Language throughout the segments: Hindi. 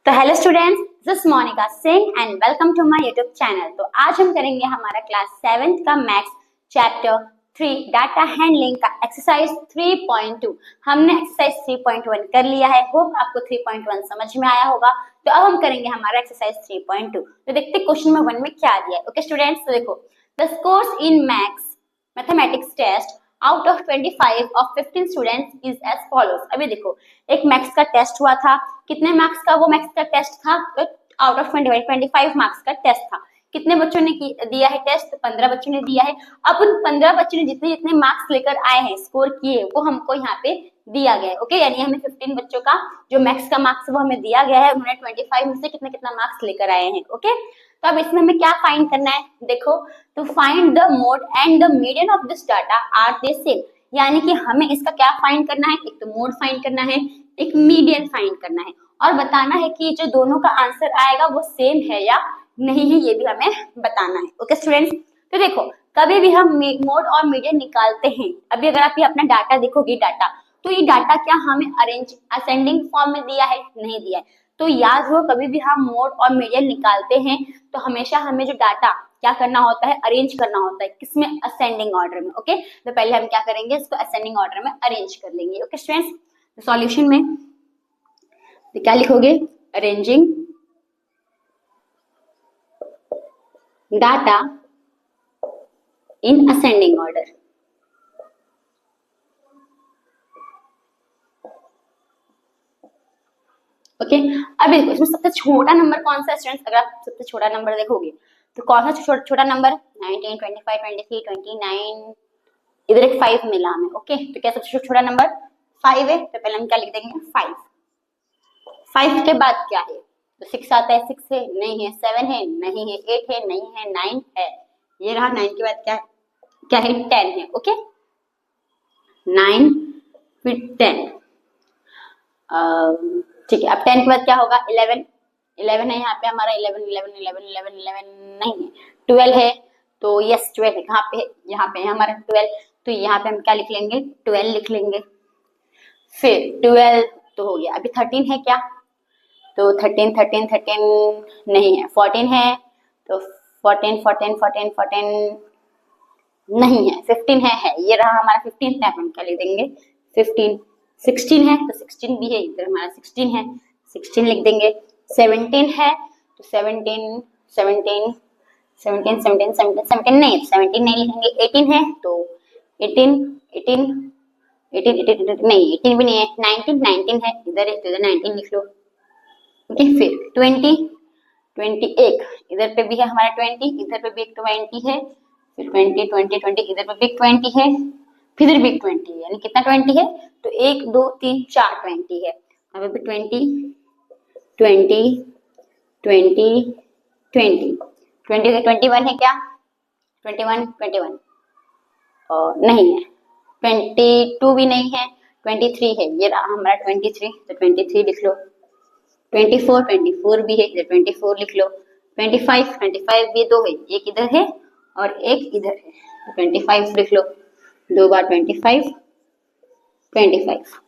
तो hello students, this is Monika Singh and welcome to my YouTube channel. तो आज हम करेंगे हमारा क्लास 7th का मैथ्स चैप्टर 3 डाटा हैंडलिंग का एक्सरसाइज 3.2। हमने एक्सरसाइज 3.1 कर लिया है। होप आपको 3.1 समझ में आया होगा। तो अब हम करेंगे हमारा एक्सरसाइज 3.2। तो देखते हैं क्वेश्चन नंबर 1 में क्या दिया है। ओके स्टूडेंट्स, तो देखो the scores in mathematics test out of 25 of 15 students is as follows. अभी देखो एक मैथ्स का टेस्ट हुआ था, कितने मार्क्स का वो मैथ्स का टेस्ट था? तो आउट ऑफ 25 मार्क्स का टेस्ट था। कितने बच्चों ने दिया है टेस्ट? तो 15 बच्चों ने दिया है। अब उन 15 बच्चों ने जितने जितने मार्क्स लेकर आए हैं, स्कोर किए, वो हमको यहाँ पे दिया गया है। ओके, यानी हमें 15 बच्चों का जो मैथ्स का मार्क्स वो हमें दिया गया है। उन्होंने 25 में से कितना कितना मार्क्स लेकर आए हैं। ओके, तो अब इसमें हमें क्या फाइंड करना है? देखो, to find the mode and the median of this data are they same. यानी कि हमें इसका क्या फाइंड करना है? एक तो मोड फाइंड करना है, एक मीडियन फाइंड करना है, और बताना है कि जो दोनों का आंसर आएगा वो सेम है या नहीं है, ये भी हमें बताना है। ओके स्टूडेंट्स, तो देखो कभी भी हम मोड और मीडियन निकालते हैं। अभी अगर आप ये अपना डाटा देखोगे, डाटा तो ये डाटा क्या हमें अरेंज असेंडिंग फॉर्म में दिया है? नहीं दिया है। तो याद हो, कभी भी हम मोड और मीडियन निकालते हैं तो हमेशा हमें जो डाटा क्या करना होता है? अरेंज करना होता है। किसमें? असेंडिंग ऑर्डर में। ओके, तो पहले हम क्या करेंगे? इसको असेंडिंग ऑर्डर में अरेंज कर लेंगे। ओके स्टूडेंट्स, तो सॉल्यूशन में तो क्या लिखोगे? Arranging data in ascending order. Okay, अब देखो इसमें सबसे छोटा नंबर कौन सा है स्टूडेंट्स? अगर आप सबसे छोटा नंबर देखोगे तो कौन सा छोटा नंबर? 19, 25, 23, 29, इधर एक 5 मिला हमें। ओके, तो क्या सबसे छोटा नंबर 5 है? तो पहले हम क्या लिख देंगे? 5। 5 के बाद क्या है? तो 6 आता है। 6 है? नहीं है। 7 है? नहीं है। 8 है? नहीं है। 9 है? ये रहा। 9 के बाद क्या है? क्या है? 10 है। ओके, 9 फिर 10। ठीक है, अब 10 के बाद क्या होगा? 11। 11 है यहाँ पे हमारा। 11 11 11 11 11 नहीं है। 12 है। तो यस 12 है। कहाँ पे है? यहाँ पे है हमारा 12। तो यहाँ पे हम क्या लिख लेंगे? 12 लिख लेंगे। फिर 12 तो हो गया। अभी 13 है क्या? तो 13 13 13 नहीं है। 14 है। तो 14 14 14 14 नहीं है। 15 है। ये रहा हमारा 15। यहाँ पे हम क्या लिख देंगे? 15। 16 है तो 16 भी है। इधर हमारा 16 है। 16 लिख देंगे। 17 है तो 17 17 17 17 17 17 नहीं, 17 नहीं लिखेंगे। 18 है तो 18 18 18 18 नहीं, 18 भी नहीं है। 19 19 है। इधर है तो इधर 19 लिख लो। ओके, फिर 20 21 इधर पे भी है हमारा 20, इधर पे भी एक 20 है। फिर 20 20 20 इधर पे भी एक 20 है। फिर इधर भी एक 20 है। यानी कितना 20 है? तो 1 2 3 4 20 है। यहाँ पे भी 20 20 20 20 20 21 है क्या? 21 21 और नहीं है। 22 भी नहीं है। 23 है। ये रहा हमारा 23। तो 23 लिख लो। 24 भी है। इधर 24 लिख लो। 25 भी दो है। एक इधर है और एक इधर है। तो 25 लिख लो। 2 बार 25 25।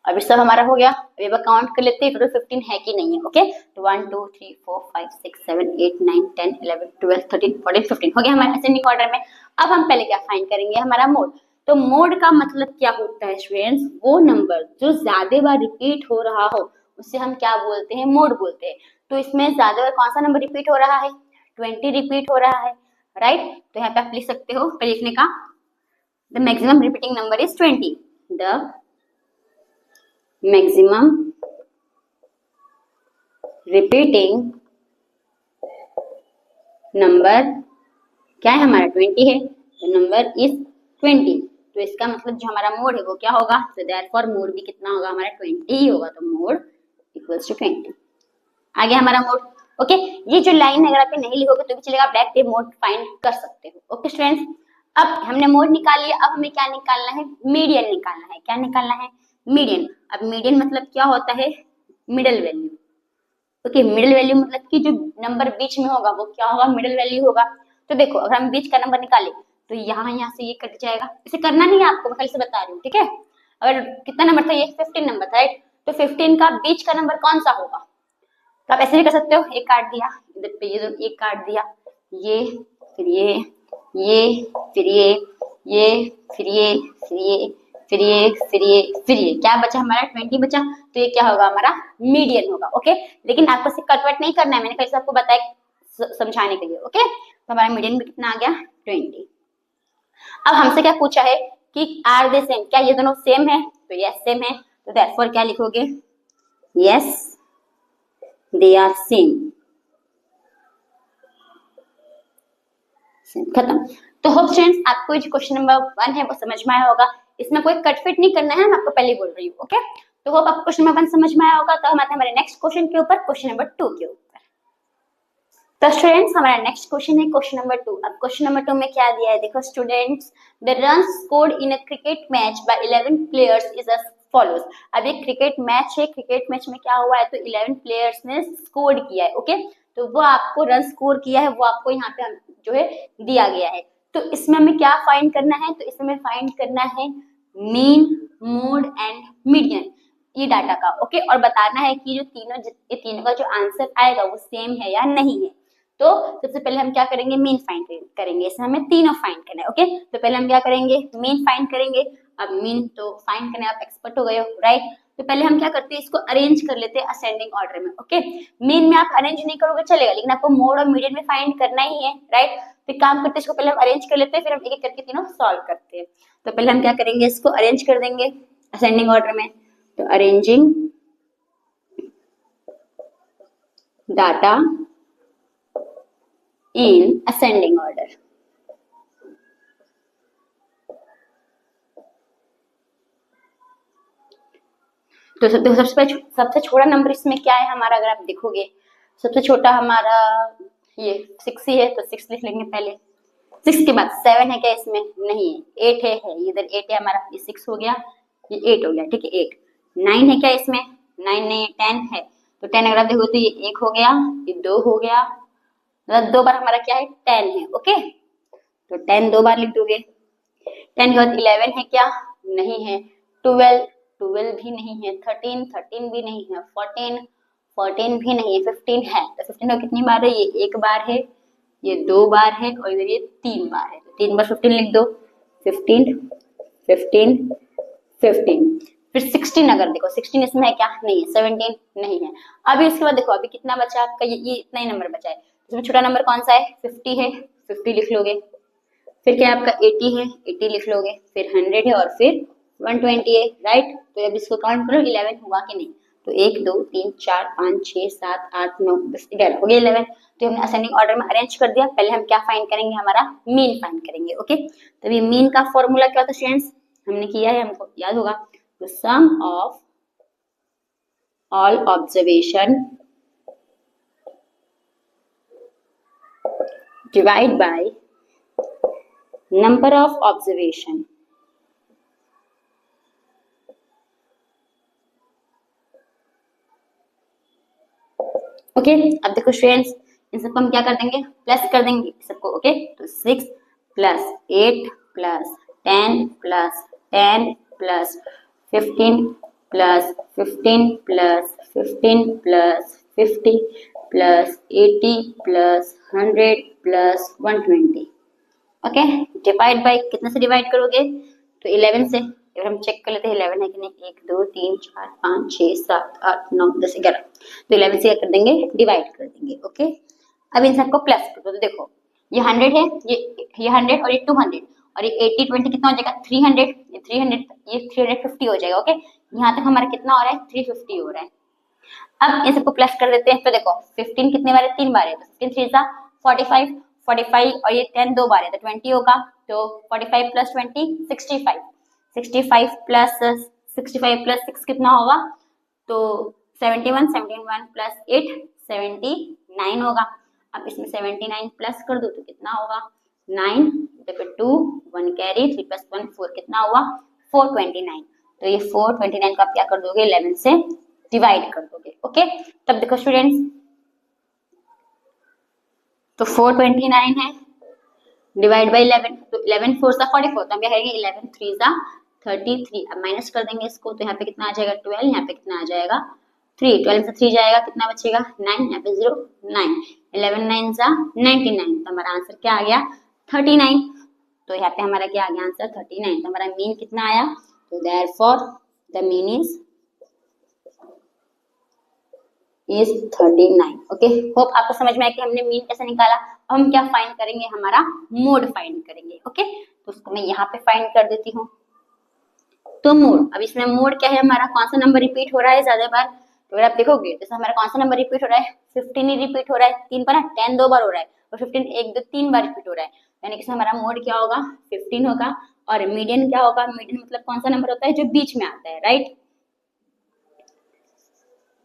अब सब हमारा हो गया। अब एक बार काउंट कर लेते हैं टोटल 15 है कि नहीं है। ओके, तो 1 2 3 4 5 6 7 8 9 10 11 12 13 14 15 हो गया हमारे असेंडिंग ऑर्डर में। अब हम पहले क्या फाइंड करेंगे? हमारा मोड। तो मोड का मतलब क्या होता है स्टूडेंट्स? वो नंबर जो ज्यादा बार रिपीट हो रहा हो उसे हम क्या बोलते हैं? मोड बोलते हैं। तो इसमें ज्यादा बार कौन सा नंबर रिपीट हो रहा है? 20 रिपीट हो रहा है, राइट? तो यहाँ पे आप लिख सकते हो पे लिखने का, the maximum repeating number is 20। The maximum repeating number क्या है हमारा? 20 है। तो नंबर इज 20। तो इसका मतलब जो हमारा मोड है वो क्या होगा? तो देयरफॉर मोड भी कितना होगा? हमारा 20 ही होगा। तो मोड इक्वल्स टू 20। आ गया हमारा मोड। ओके, ये जो लाइन अगर आप नहीं लिखोगे तो भी चलेगा, आप डायरेक्ट मोड फाइंड कर सकते हो। ओके स्टूडेंट्स, अब हमने मोड निकाल लिया। अब हमें क्या निकालना है? मीडियन निकालना है। क्या निकालना है? मीडियन। अब मीडियन मतलब क्या होता है? Middle value. Okay, middle value मतलब कि जो नंबर बीच में होगा वो क्या होगा? मिडिल वैल्यू होगा। तो देखो अगर हम बीच का नंबर निकाले तो यहाँ से ये कट जाएगा। इसे करना नहीं है आपको, मैं खाली से बता रही हूँ। ठीक है, अगर कितना नंबर था? ये 15 नंबर था, राइट? तो 15 का बीच का नंबर कौन सा होगा? तो आप ऐसे भी कर सकते हो, एक काट दिया इधर पे, ये जो एक काट दिया, ये फिर ये फिर ये फिर ये फिर ये फिर ये फिर ये फिर ये, क्या बचा हमारा 20 बचा। तो ये क्या होगा हमारा मीडियन होगा। ओके, लेकिन आपको इसे कटवट नहीं करना है, मैंने कैसे आपको बताया समझाने के लिए। ओके, तो हमारा मीडियन भी कितना आ गया 20। अब हमसे क्या पूछा है कि आर दे सेम, क्या ये दोनों सेम है, तो यस सेम है, तो देयरफॉर क्या लिखोगे, यस दे आर सेम। खत्म। तो होप स्टूडेंट्स आपको जो क्वेश्चन नंबर 1 है वो समझ में आया होगा, इसमें कोई कटफिट नहीं करना है, मैं आपको पहले ही बोल रही हूँ। ओके, तो होप आपको क्वेश्चन नंबर 1 समझ में आया होगा। तो हम आते हैं हमारे नेक्स्ट क्वेश्चन के ऊपर, क्वेश्चन नंबर 2 के ऊपर। तो स्टूडेंट्स हमारा नेक्स्ट क्वेश्चन है क्वेश्चन नंबर 2। अब क्वेश्चन नंबर 2 में क्या दिया है, देखो students, the runs scored in a cricket match by 11 players is as follows. अब एक क्रिकेट मैच है, क्रिकेट मैच में क्या हुआ है, तो 11 प्लेयर्स ने स्कोर किया है। ओके, तो वो आपको रन स्कोर किया है, वो आपको यहाँ पे जो है दिया गया है। तो इसमें हमें क्या फाइंड करना है, तो इसमें फाइंड करना है मीन, मोड एंड मीडियन, ये डाटा का। ओके, और बताना है कि जो तीनों का जो आंसर आएगा वो सेम है या नहीं है। तो सबसे पहले हम क्या करेंगे, मीन फाइंड करेंगे, इसमें हमें तीनों फाइंड करना है। ओके, तो पहले हम क्या करेंगे, मीन फाइंड करेंगे। अब मीन तो फाइंड करने आप एक्सपर्ट हो गए हो, राइट। तो पहले हम क्या करते हैं, इसको अरेंज कर लेते हैं असेंडिंग ऑर्डर में। ओके, मीन में आप अरेंज नहीं करोगे चलेगा, लेकिन आपको मोड और मीडियन में फाइंड करना ही है, राइट। तो काम करते हैं, इसको पहले हम अरेंज कर लेते हैं, फिर हम एक एक करके तीनों सॉल्व करते हैं। तो पहले हम क्या करेंगे, इसको अरेंज कर देंगे असेंडिंग ऑर्डर में। तो arranging data in ascending order। तो सबसे छोटा नंबर इसमें क्या है हमारा, अगर आप देखोगे सबसे छोटा हमारा ये 6 ही है, तो 6 लिख लेंगे पहले। 6 के बाद 7 है क्या इसमें, नहीं है। 8 है, इधर 8 है हमारा, ये 6 हो गया, ये 8 हो गया, ठीक है 8। 9 है क्या इसमें, 9 नहीं, 10 है। तो 10 अगर आप देखो तो ये 1 हो गया, ये 2 हो गया, मतलब 2 बार हमारा क्या है 10 है। ओके, तो 10 2 बार लिख दोगे। 10 के बाद 11 है क्या, नहीं है। 12 भी नहीं है। 13 भी नहीं है। 14 भी नहीं है। 15 है, तो 15 का कितनी बार है, ये 1 बार है, ये 2 बार है, और इधर ये 3 बार है, तो 3 बार 15 लिख दो। 15 15 15 फिर 16 अगर देखो 16 इसमें है क्या, नहीं है। 17 नहीं है। अभी इसके बाद देखो अभी कितना बचा आपका, ये इतना ही नंबर बचा है। इसमें छोटा नंबर कौन सा है, 50 है, 50 लिख लोगे। फिर क्या आपका 80 है, 80 लिख लोगे। फिर 100 है, और फिर 120 है, राइट। तो अब इसको काउंट करो 11 हुआ कि नहीं। तो 1 2 3 4 5 6 7 8 9 10 11 हो गया 11। तो हमने असेंडिंग ऑर्डर में अरेंज कर दिया। पहले हम क्या फाइंड करेंगे, हमारा मीन फाइंड करेंगे। ओके, तो ये मीन का फॉर्मूला क्या होता है स्टूडेंट्स, हमने किया है, हमको याद होगा। तो sum of all observation divide by number of observation। Okay, अब देखो स्टूडेंट्स, इन सबको हम क्या कर देंगे, प्लस कर देंगे सबको। ओके, तो 6 plus 8 plus 10 plus 10 plus 15 plus 15 plus 15 plus 50 plus 80 plus 100 plus 120। Okay, divide by कितने से डिवाइड करोगे, तो 11 से। अगर हम चेक कर लेते हैं 11 है कि नहीं, 1 2 3 4 5 6 7 8 9 10 11। तो 11 से क्या कर देंगे, डिवाइड कर देंगे। ओके, अब इन सबको प्लस कर दो। तो देखो ये 100 है, ये 100 और ये 200, और ये 80 20 कितना हो जाएगा 300, ये 300, ये 350 हो जाएगा। ओके, यहाँ तक हमारा कितना हो रहा है 350 हो रहा है। अब इन सबको प्लस कर देते हैं। तो देखो 15 कितने बार है, 3 बार है, तो 15 3 सा 45 45, और ये 10 2 बार है, तो 20 होगा। तो 45 प्लस 20 65 65 प्लस 65 प्लस 6 कितना होगा, तो 71 71 प्लस 8 79 होगा। अब इसमें 79 प्लस कर दो तो कितना होगा 9, देखो 2 1 कैरी 3 प्लस 1 4, कितना हुआ 429। तो ये 429 को आप क्या कर दोगे 11 से डिवाइड कर दोगे। ओके, तब देखो स्टूडेंट्स, तो 429 है डिवाइड बाई 11, तो 11 4 सा 44, तो हम क्या करेंगे 11 3 सा 33। अब माइनस कर देंगे इसको, तो यहाँ पे कितना आ जाएगा 12, यहाँ पे कितना आ जाएगा 3, 12 से 3 जाएगा, कितना बचेगा 9, यहाँ पे 0 9, 11 9 जा 99, तो हमारा आंसर क्या आ गया 39। तो यहाँ पे हमारा क्या आ गया आंसर 39। तो हमारा मीन कितना आया, तो therefore the mean is 39। Okay, hope आपको समझ में आया कि हमने मीन कैसे निकाला। अब हम क्या फाइंड करेंगे, हमारा मोड फाइंड करेंगे। ओके, तो उसको मैं यहाँ पे फाइंड कर देती हूँ। तो मोड, अब इसमें मोड क्या है हमारा, कौन सा नंबर रिपीट हो रहा है ज्यादा बार, तो अगर आप देखोगे तो हमारा कौन सा नंबर रिपीट हो रहा है, 15 ही रिपीट हो रहा है, 3 पर ना 10 2 बार हो रहा है, और 15 1 2 3 बार रिपीट हो रहा है, यानी कि हमारा मोड क्या होगा 15 होगा। और मीडियन क्या होगा, मीडियन मतलब कौन सा नंबर होता है जो बीच में आता है, राइट।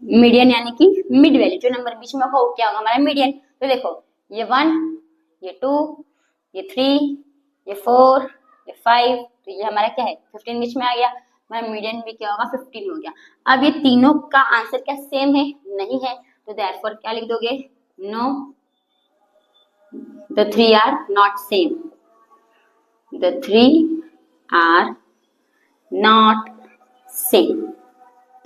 मीडियन यानी कि मिड वैल्यू, जो नंबर बीच में होगा वो क्या होगा हमारा मीडियन। तो देखो ये 1, ये 2, ये 3, ये 4, ये 5, तो ये हमारा क्या है 15 बीच में आ गया, हमारा मीडियन भी क्या होगा 15 हो गया। अब ये तीनों का आंसर क्या सेम है, नहीं है, तो देयरफॉर क्या लिख दोगे, no the 3 are not same, the 3 are not same.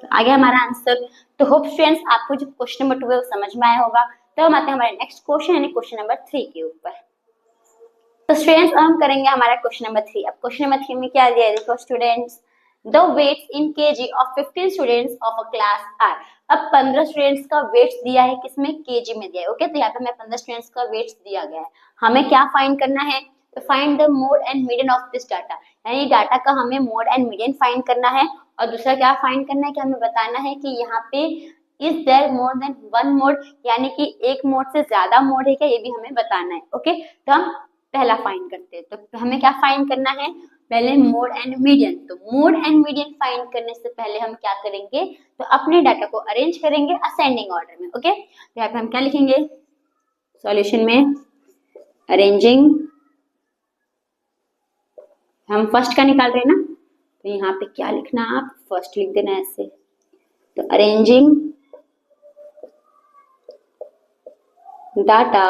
तो आ गया हमारा आंसर। तो होप स्टूडेंट्स आपको जो क्वेश्चन नंबर 2 है वो समझ में आया होगा। तो हम आते हैं हमारे नेक्स्ट क्वेश्चन यानी क्वेश्चन नंबर 3 के ऊपर। तो स्टूडेंट्स अब हम करेंगे हमारा क्वेश्चन नंबर 3। अब क्वेश्चन नंबर 3 में क्या दिया है, देखो students, the weights in KG of 15 students of a class are. अब 15 स्टूडेंट्स का वेट्स दिया है, किसमें केजी में दिया है। ओके, तो यहाँ पे हमें 15 स्टूडेंट्स का वेट्स दिया गया है, हमें क्या फाइंड करना है, तो find the mode and median of this data, यानी डाटा का हमें मोड एंड मीडियन फाइंड करना है। और दूसरा क्या फाइंड करना है कि हमें बताना है कि यहाँ पे is there more than one mode, यानी कि एक मोड से ज्यादा मोड है क्या, ये भी हमें बताना है। ओके, तो हम पहला फाइंड करते हैं। तो हमें क्या फाइंड करना है, पहले मोड एंड मीडियन। तो मोड एंड मीडियन फाइंड करने से पहले हम क्या करेंगे, तो अपने डाटा को अरेंज करेंगे असेंडिंग ऑर्डर में। ओके, तो यहाँ पे हम क्या लिखेंगे सॉल्यूशन में, अरेंजिंग, हम फर्स्ट का निकाल रहे हैं ना, तो यहाँ पे क्या लिखना, आप फर्स्ट लिख देना ऐसे। तो arranging data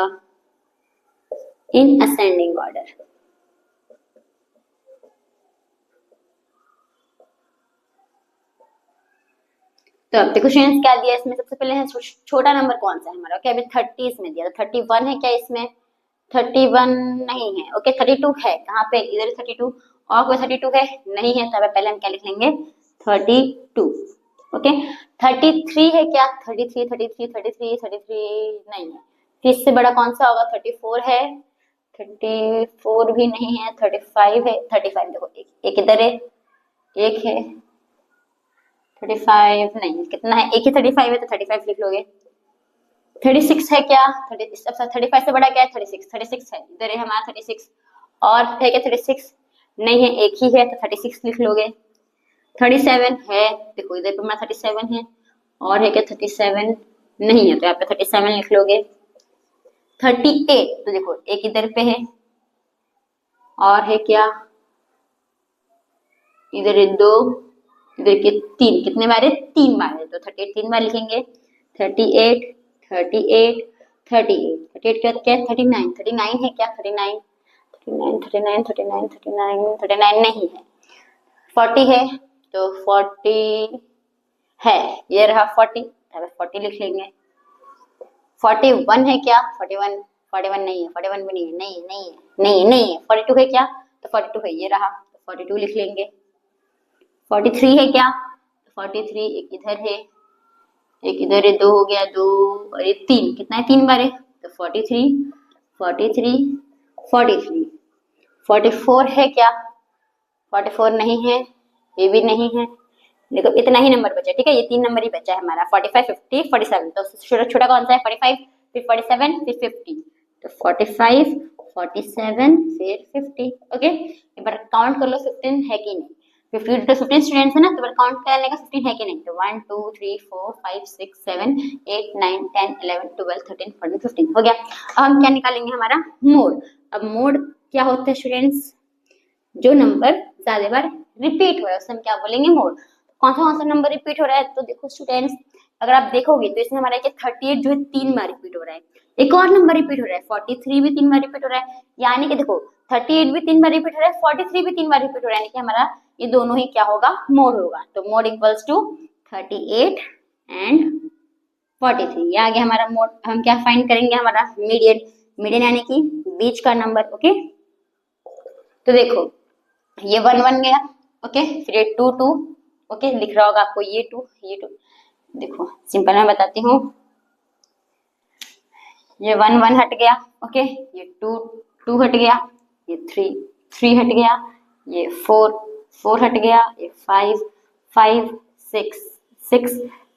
in ascending order. तो अब देखो स्टूडेंट्स क्या दिया इसमें, सबसे पहले है छोटा नंबर कौन सा है हमारा। ओके, अभी 30 इसमें दिया, तो 31 है क्या इसमें, 31 नहीं है। ओके, 32 है, कहाँ पे, इधर 32, और कोई 32 है नहीं है, तो अब पहले हम क्या लिख लेंगे 32। ओके, 33 है क्या, 33 33 33 33 नहीं है, फिर इससे बड़ा कौन सा होगा, 34 है, 34 भी नहीं है, 35 है, 35 देखो एक इधर है, एक है, 35 नहीं, कितना है, एक ही 35 है, तो 35 लिख लोगे। 36 है क्या, 35 से बड़ा क्या है, 36 है, इधर है हमारा 36, और है क्या 36 नहीं है, एक ही है, तो 36 लिख लोगे। 37 है, देखो इधर पे हमारा 37 है, और है क्या 37 नहीं है, तो यहाँ पे 37 लिख लोगे। 38, तो देखो एक इधर पे है, और है क्या इधर 2, इधर के 3, कितने बार है 3 बार है, तो 38 3 बार लिखेंगे। 38 38 38 38 के बाद क्या है 39, 39 है क्या, 39 39 39 39 39 39 नहीं है। 40 है, तो 40 है, ये रहा 40, 40 लिख लेंगे। 41 है क्या, 41 41 नहीं है, 41 भी नहीं है, नहीं नहीं है, नहीं है। 42 है क्या, तो 42 है, ये रहा, तो 42 लिख लेंगे। 43 है क्या, 43 एक इधर है, एक इधर है, 2 हो गया, 2 और ये 3, कितना है 3 बार है, तो 43 43 43 44 है क्या, 44 नहीं है, ये भी नहीं है, देखो इतना ही नंबर बचा, ठीक है, ये 3 नंबर ही बचा है हमारा, 45 50 47, तो छोटा कौन सा है 45, फिर 47 फिर 50, तो 45 47 फिर 50। ओके, एक बार काउंट कर लो 15 है कि नहीं, 15 स्टूडेंट्स है ना, तो काउंट करने का 15 है कि नहीं, तो 1 2 3 4 5 6 7 8 9 10 11 12 13 14 15 हो गया। अब हम क्या निकालेंगे, हमारा मोड। अब मोड क्या होता है स्टूडेंट्स, जो नंबर ज्यादा बार रिपीट हो रहा है उसे हम क्या बोलेंगे मोड। कौन सा नंबर रिपीट हो रहा है, तो देखो स्टूडेंट्स अगर आप देखोगे तो इसमें हमारा 38 जो है 3 बार रिपीट हो रहा है, एक और नंबर रिपीट हो रहा है 43 भी 3 बार रिपीट हो रहा है, यानी कि देखो 38 भी 3 बार रिपीट हो रहा है, 43 भी 3 बार रिपीट हो रहा है, यानी कि हमारा ये दोनों ही क्या होगा मोड होगा। तो मोड इक्वल्स टू 38 एंड 43। ये आ गया हमारा मोड। हम क्या फाइंड करेंगे, हमारा मीडियन। मीडियन यानी कि बीच का नंबर। ओके, तो देखो ये 1 1 गया। ओके, फिर ये 2 2। ओके, लिख रहा होगा आपको ये 2 ये 2। देखो सिंपल मैं बताती हूँ, ये 1 1 हट गया। ओके, ये 2 2 हट गया, ये 3 3 हट गया, ये 4 4 हट गया, ये 5 5 6 6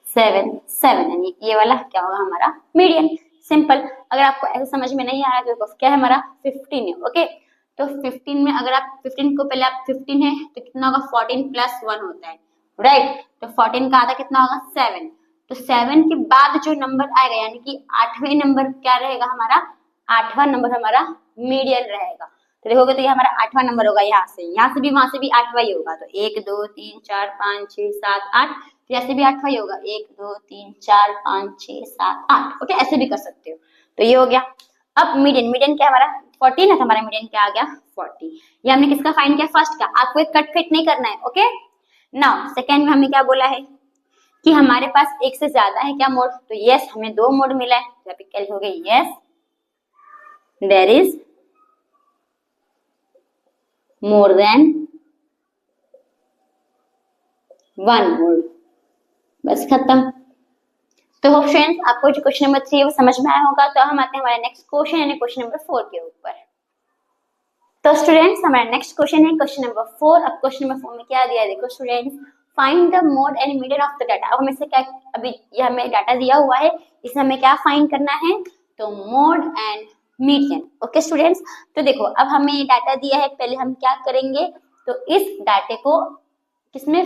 7 7। यानी ये वाला क्या होगा, हमारा मीडियन। सिंपल। अगर आपको ऐसे समझ में नहीं आ रहा तो क्या है, हमारा 15 है। ओके, तो 15 में अगर आप 15 को पहले आप 15 है तो कितना होगा, 14 प्लस 1 होता है, राइट। तो 14 का आधा कितना होगा, 7। तो 7 के बाद जो नंबर आएगा यानी कि 8वें नंबर क्या रहेगा हमारा, 8वां नंबर हमारा मीडियन रहेगा। तो देखोगे तो ये हमारा 8वां नंबर होगा। यहाँ से भी वहां से भी 8वां ही होगा। तो 1 2 3 4 5 6 7 8, ऐसे भी 8वां ही होगा, 1 2 3 4 5 6 7 8। ओके, ऐसे भी कर सकते हो। तो ये हो गया। अब मीडियन, मीडियन क्या हमारा 14 है, तो हमारा मीडियन क्या आ गया, 40। ये हमने किसका फाइंड किया, फर्स्ट का। आपको एक कट फिट नहीं करना है। ओके, नाउ सेकेंड में हमें क्या बोला है कि हमारे पास एक से ज्यादा है क्या मोड, तो यस हमें 2 मोड मिला है। तो क्या लिखोगे, yes there is more than 1 mode. बस खत्म। तो होप फ्रेंड्स आपको जो क्वेश्चन नंबर 3 है वो समझ में आया होगा। तो हम आते हैं हमारे नेक्स्ट क्वेश्चन यानी क्वेश्चन नंबर 4 के ऊपर। तो स्टूडेंट्स हमारा नेक्स्ट क्वेश्चन है क्वेश्चन नंबर 4। अब क्वेश्चन नंबर 4 में क्या दिया है, देखो students, find the mode and median of the data. अब हमें से क्या, अभी ये हमें डाटा दिया हुआ है, इसमें हमें क्या फाइंड करना है, तो mode and median. Okay students, तो देखो अब हमें ये डाटा दिया है, पहले हम क्या करेंगे, तो इस डाटे को किसमें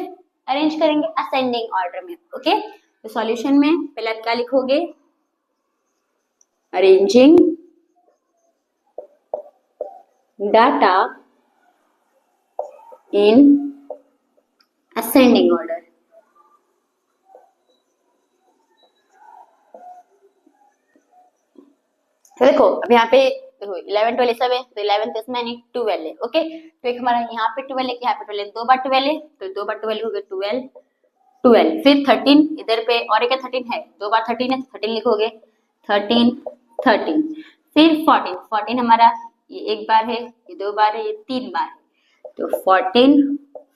अरेंज करेंगे, असेंडिंग ऑर्डर में। ओके, तो सॉल्यूशन में पहले आप क्या लिखोगे, arranging data in ascending order। तो देखो अब यहाँ पे देखो 11 12 सब है, तो 11 तो इसमें नहीं 12 है। ओके, तो एक हमारा यहाँ पे 12 है, यहाँ पे 12 2 बार 12 है, तो 2 बार 12 हो गया 12 12। फिर 13 इधर पे और एक 13 है, 2 बार 13 है, 13 लिखोगे 13 13। फिर 14 14 हमारा ये एक बार है, ये 2 बार है, ये 3 बार है, तो 14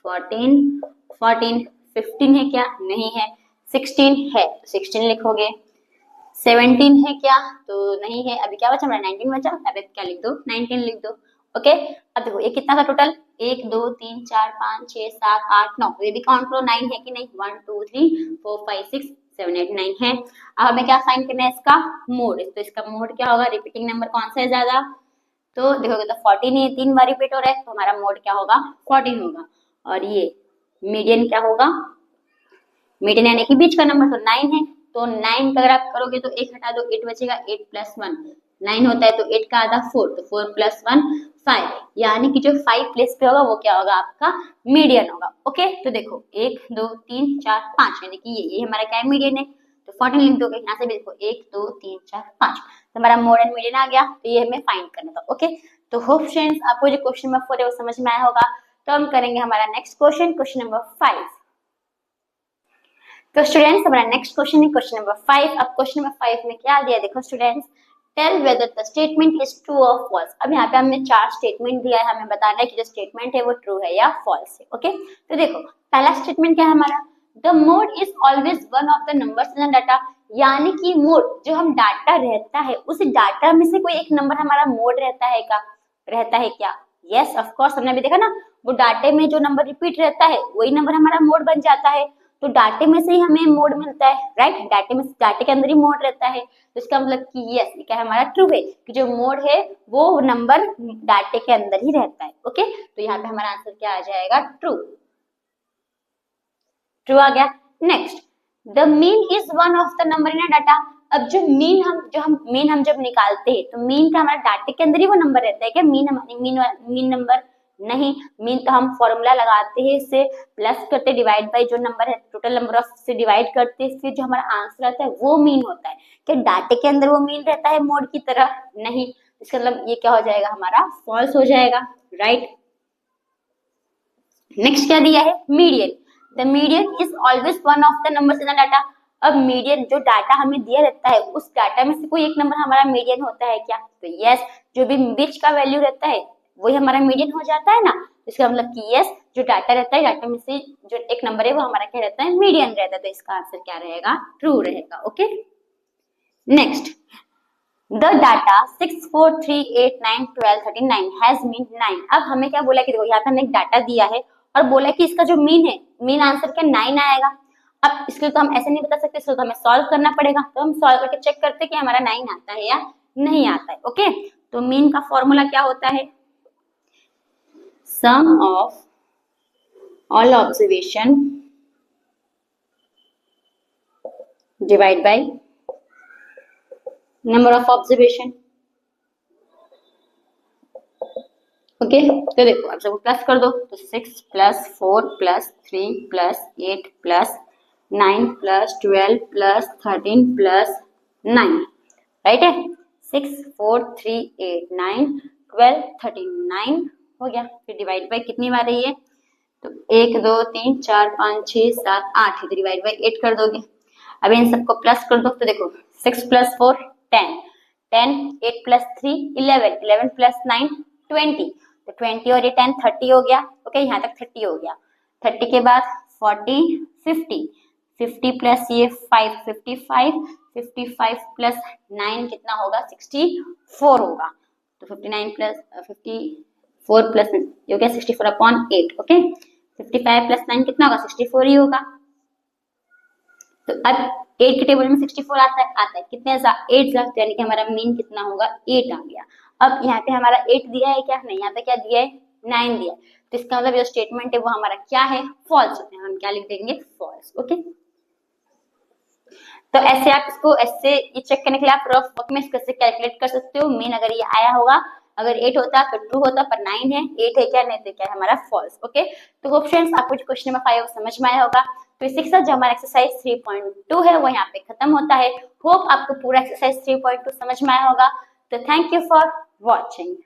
14 14। 15 है क्या, नहीं है। 16 है, 16 लिखोगे। 17 है क्या, तो नहीं है। अभी क्या बचा हमारा, 19 बचा। अभी क्या लिख दो, 19 लिख दो। ओके, अब देखो ये कितना था टोटल, 1 2 3 4 5 6 7 8 9। ये भी काउंट करो, 9 है कि नहीं, 1 2 3 4 5 6 7 8 9 है। अब हमें क्या फाइंड करना है, इसका मोड। तो इसका मोड क्या होगा, रिपीटिंग नंबर कौन सा है ज्यादा, तो देखोगे तो 14 है, 3 बार रिपीट हो रहा है, तो हमारा मोड क्या होगा, 14 होगा। और ये मीडियन क्या होगा, मीडियन यानी कि बीच का नंबर, तो 9 है। तो 9 का अगर आप करोगे तो 1 हटा दो, 8 बचेगा, 8 प्लस 1 9 होता है, तो 8 का आधा 4, तो 4 प्लस 1 5। यानी कि जो 5 प्लेस पे होगा वो क्या होगा, आपका मीडियन होगा। ओके, तो देखो 1 2 3 4 5 यानी कि ये हमारा क्या है, मीडियन है। तो 14 लिख दोगे, यहाँ से भी देखो 1 2 3 4 5, तो हमारा मोड एंड मीडियन आ गया। तो ये हमें फाइंड करना था। ओके, तो होप फ्रेंड्स आपको जो क्वेश्चन नंबर 4 है वो समझ में आया होगा। तो हम करेंगे हमारा नेक्स्ट क्वेश्चन, क्वेश्चन नंबर 5। तो स्टूडेंट्स हमारा नेक्स्ट क्वेश्चन है क्वेश्चन नंबर 5। अब क्वेश्चन नंबर 5 में क्या दिया है, देखो students, tell whether the statement is true और फॉल्स। अब यहाँ पे हमने 4 स्टेटमेंट दिया है, हमें बताना है कि जो स्टेटमेंट है वो ट्रू है या फॉल्स है। ओके, तो देखो पहला स्टेटमेंट क्या है हमारा, the mode is always one of the numbers in the data. यानी कि मोड जो हम डाटा रहता है उस डाटा में से कोई एक नंबर हमारा मोड रहता है क्या, रहता है क्या, यस ऑफ कोर्स। हमने अभी देखा ना, वो डाटे में जो नंबर रिपीट रहता है वही नंबर हमारा मोड बन जाता है। तो डाटे में से ही हमें मोड मिलता है, राइट। डाटे में, डाटे के अंदर ही मोड रहता है। तो इसका मतलब कि यस क्या है, हमारा ट्रू है कि जो मोड है वो नंबर डाटे के अंदर ही रहता है। ओके, तो यहाँ पे हमारा आंसर क्या आ जाएगा, ट्रू। ट्रू आ गया। Next, the mean is one of the number in data. अब जो मीन हम जब निकालते हैं तो मीन का हमारे डाटे के अंदर ही वो नंबर रहता है क्या, मीन नंबर नहीं। मीन तो हम फॉर्मूला लगाते हैं, इससे प्लस करते, डिवाइड बाय जो नंबर है टोटल नंबर ऑफ से डिवाइड करते हैं, फिर जो हमारा आंसर आता है वो मीन होता है। क्या डाटे के अंदर वो मीन रहता है मोड की तरह, नहीं। इसका मतलब ये क्या हो जाएगा, हमारा फॉल्स हो जाएगा, राइट। नेक्स्ट क्या दिया है, median. The median is always one of the numbers in the data. अब मीडियन जो डाटा हमें दिया रहता है उस डाटा में से कोई एक नंबर हमारा मीडियन होता है क्या? तो यस, जो भी बीच का वैल्यू रहता है वही हमारा मीडियन हो जाता है ना। इसका मतलब कि यस, जो डाटा रहता है डाटा में से जो एक नंबर है वो हमारा क्या रहता है? मीडियन रहता है। तो इसका आंसर क्या रहेगा? ट्रू रहेगा। Okay, next, the data 6, 4, 3, 8, 9, 12, 39 has mean 9। अब हमें क्या बोला कि देखो यहाँ पे हमें एक डाटा दिया है और बोला कि इसका जो मीन है, मीन आंसर क्या 9 आएगा। अब इसके लिए तो हम ऐसे नहीं बता सकते, इसको तो हमें सॉल्व करना पड़ेगा। तो हम सॉल्व करके चेक करते हैं कि हमारा 9 आता है या नहीं आता है। ओके, तो मीन का फॉर्मूला क्या होता है? Sum of all observation divide by number of observation. Okay, तो देखो आप सबको प्लस कर दो, तो 6 + 4 + 3 + 8 + 9 + 12 + 13 + 9, राइट है। 6, 4, 3, 8, 9, 12, 13, 9 हो गया। फिर डिवाइड बाय कितनी बार है ये? तो 1, 2, 3, 4, 5, 6, 7, 8 है, तो डिवाइड बाय 8 कर दोगे। अब इन सबको प्लस कर दो, तो देखो 6 + 4 10, 10, 8 + 3 11, 11 + 9 20, तो 20 और ये 10 30 हो गया। ओके, यहाँ तक 30 हो गया। 30 के बाद 40 50, 50 प्लस ये 5 55, 55 + 9 कितना होगा? 64 होगा। तो 59 + 54 प्लस ये हो गया 64/8। ओके, 55 + 9 कितना होगा? 64 ही होगा। तो अब 8 के टेबल में 64 आता है कितने? 8 यानी कि हमारा मीन कितना होगा? 8 आ गया। अब यहाँ पे हमारा 8 दिया है क्या? नहीं, यहाँ पे क्या दिया है? 9 दिया है। तो इसका मतलब जो स्टेटमेंट है वो हमारा क्या है? फॉल्स है। हम क्या लिख देंगे? फॉल्स। ओके, तो ऐसे आप इसको ऐसे ये चेक करने के लिए आप रफ वर्क में इसको कैलकुलेट कर सकते हो। मीन अगर ये आया होगा, अगर 8 होता तो ट्रू होता, पर 9 है, 8 है क्या? नहीं तो क्या है हमारा? फॉल्स। ओके, तो होप फ्रेंड्स आपको क्वेश्चन नंबर 5 समझ में आया होगा। तो इसी के साथ जो हमारा एक्सरसाइज 3.2 है वो यहाँ पे खत्म होता है। होप आपको पूरा एक्सरसाइज 3.2 समझ में आया होगा। तो थैंक यू फॉर वॉचिंग।